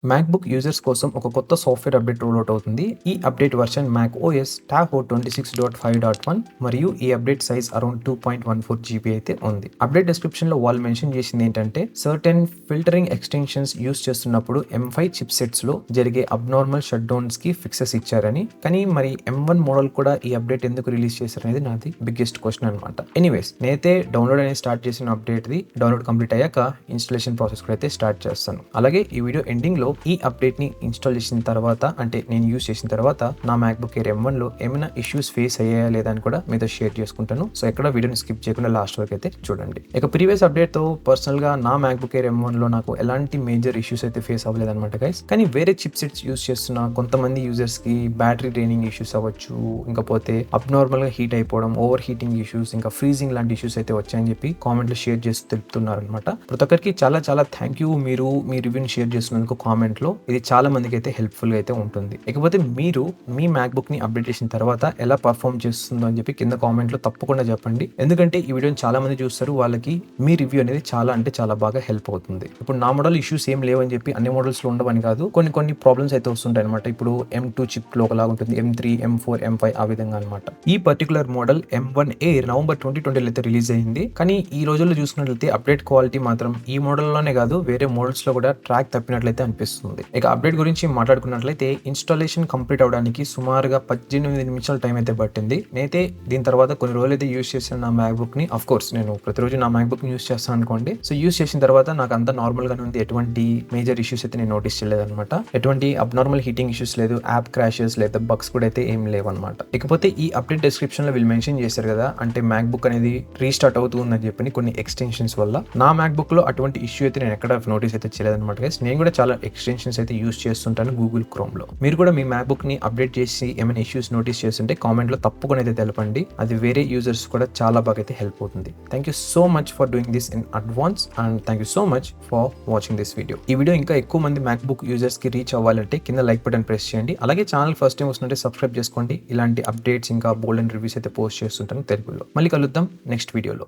MacBook users కోసం ఒక కొత్త సాఫ్ట్‌వేర్ అప్డేట్ రోల్ అవుతుంది. ఈ update version Mac OS Tahoe 26.5.1 మరియు ఈ అప్డేట్ సైజ్ అరౌండ్ 2.14 జీబీ అయితే ఉంది. అప్డేట్ డిస్క్రిప్షన్‌లో వాళ్ళు మెన్షన్ చేసింది ఏంటంటే సర్టెన్ ఫిల్టరింగ్ ఎక్స్‌టెన్షన్స్ యూజ్ చేస్తున్నప్పుడు M5 చిప్‌సెట్స్‌లో జరిగే అబ్నార్మల్ షట్‌డౌన్స్‌కి ఫిక్సెస్ ఇచ్చారని. కానీ మరి M1 మోడల్ కూడా ఈ అప్డేట్ ఎందుకు రిలీజ్ చేశారనేది నాది బిగ్గెస్ట్ క్వెషన్ అన్నమాట. ఎనీవేస్ నేనైతే డౌన్‌లోడ్ అనేది స్టార్ట్ చేసిన అప్డేట్‌ది డౌన్‌లోడ్ కంప్లీట్ అయ్యాక ఇన్‌స్టాలేషన్ ప్రాసెస్ కూడా అయితే స్టార్ట్ చేస్తాను. అలాగే ఈ వీడియో ఎండింగ్‌లో ఈ అప్డేట్ ని ఇన్‌స్టాల్ చేసిన తర్వాత అంటే నేను యూజ్ చేసిన తర్వాత నా మ్యాక్‌బుక్ ఎయిర్ M1లో ఏమైనా ఇష్యూస్ ఫేస్ అయ్యాయా లేదా అని కూడా మీతో షేర్ చేసుకుంటాను. సో ఎక్కడ వీడియోని స్కిప్ చేయకుండా లాస్ట్ వరకు అయితే చూడండి. ఇక ప్రీవియస్ అప్డేట్ తో పర్సనల్ గా నా మ్యాక్‌బుక్ ఎయిర్ M1లో నాకు ఎలాంటి మేజర్ ఇష్యూస్ అయితే ఫేస్ అవ్వలేదు అనమాట గైస్. కానీ వేరే చిప్సెట్స్ యూజ్ చేస్తున్న కొంతమంది యూజర్స్ కి బ్యాటరీ డ్రైనింగ్ ఇష్యూస్ అవ్వచ్చు, ఇంకపోతే అబ్నార్మల్ గా హీట్ అయిపోవడం, ఓవర్ హీటింగ్ ఇష్యూస్, ఇంకా ఫ్రీజింగ్ లాంటి ఇష్యూస్ అయితే వచ్చాయని చెప్పి కామెంట్ లో షేర్ చేసి తెలుపుతున్నారు అనమాట. ప్రతి ఒక్కరికి చాలా చాలా థ్యాంక్ యూ. మీరు మీ రివ్యూని షేర్ చేస్తున్నందుకు కామెంట్ లో ఇది చాలా మందికి అయితే హెల్ప్ఫుల్ గా అయితే ఉంటుంది. ఇకపోతే మీరు మీ మ్యాక్‌బుక్ ని అప్డేట్ చేసిన తర్వాత ఎలా పర్ఫార్మ్ చేస్తుందో అని చెప్పి కింద కామెంట్ లో తప్పకుండా చెప్పండి. ఎందుకంటే ఈ వీడియోని చాలా మంది చూస్తారు, వాళ్ళకి మీ రివ్యూ అనేది చాలా అంటే చాలా బాగా హెల్ప్ అవుతుంది. ఇప్పుడు నా మోడల్ ఇష్యూస్ ఏం లేవని చెప్పి అన్ని మోడల్స్ లో ఉండవని కాదు, కొన్ని ప్రాబ్లమ్స్ అయితే వస్తుంటాయి అనమాట. ఇప్పుడు M2 చిప్ లో ఒకలాగా ఉంటుంది, M3, M4, M5 ఆ విధంగా అనమాట. ఈ particular model M1 air November 2020 అయితే రిలీజ్ అయింది. కానీ ఈ రోజుల్లో చూసుకున్నట్లయితే అప్డేట్ క్వాలిటీ మాత్రం ఈ మోడల్ లోనే కాదు వేరే మోడల్స్ లో కూడా ట్రాక్ తప్పినట్లయితే అనిపిస్తుంది. ఇక అప్డేట్ గురించి మాట్లాడుకున్నట్లయితే ఇన్‌స్టాలేషన్ కంప్లీట్ అవడానికి సుమారుగా 18 నిమిషాల టైం అయితే పట్టింది. నేనైతే దీని తర్వాత కొన్ని రోజులు అయితే యూజ్ చేసిన నా మ్యాక్‌బుక్ ని, ఆఫ్ కోర్స్ నేను ప్రతిరోజు నా మ్యాక్‌బుక్ ని యూజ్ చేస్తాను అనుకోండి. సో యూజ్ చేసిన తర్వాత నాకు అంతా నార్మల్ గానే ఉంది. ఎటువంటి మేజర్ ఇష్యూస్ అయితే నేను నోటీస్ చేయలేదు అనమాట. ఎటువంటి అబ్నార్మల్ హీటింగ్ ఇష్యూస్ లేదు, యాప్ క్రాషెస్ లేదా బగ్స్ కూడా అయితే ఏం లేవు అనమాట. ఇకపోతే ఈ అప్డేట్ డిస్క్రిప్షన్ లో వీళ్ళు మెన్షన్ చేశారు కదా, అంటే మ్యాక్‌బుక్ అనేది రీస్టార్ట్ అవుతుందని చెప్పి కొన్ని ఎక్స్టెన్షన్స్ వల్ల. నా మ్యాక్‌బుక్ లో అటువంటి ఇష్యూ అయితే నేను ఎక్కడ నోటీస్ అయితే చేయలేదు అనమాట గైస్. నేను కూడా చాలా ఎక్స్టెన్షన్స్ అయితే యూజ్ చేస్తుంటాను గూగుల్ క్రోమ్ లో. మీరు కూడా మీ మ్యాక్‌బుక్ ని అప్డేట్ చేసి ఏమైనా ఇష్యూస్ నోటీస్ చేస్తుంటే కామెంట్ లో తప్పకుండా అయితే తెలపండి. అది వేరే యూజర్స్ కూడా చాలా బాగా అయితే హెల్ప్ అవుతుంది. Thank you so much for doing this in advance and thank you so much for watching this video. ఈ వీడియో ఇంకా ఎక్కువ మంది మ్యాక్‌బుక్ యూజర్స్ కి రీచ్ అవ్వాలంటే కింద లైక్ బటన్ ప్రెస్ చేయండి. అలాగే ఛానల్ ఫస్ట్ టైం వస్తుంటే సబ్స్క్రైబ్ చేసుకోండి. ఇలాంటి అప్డేట్స్ ఇంకా బోల్డ్ అండ్ రివ్యూస్ అయితే పోస్ట్ చేస్తుంటాను తెలుగులో. మళ్ళీ కలుద్దాం నెక్స్ట్ వీడియోలో.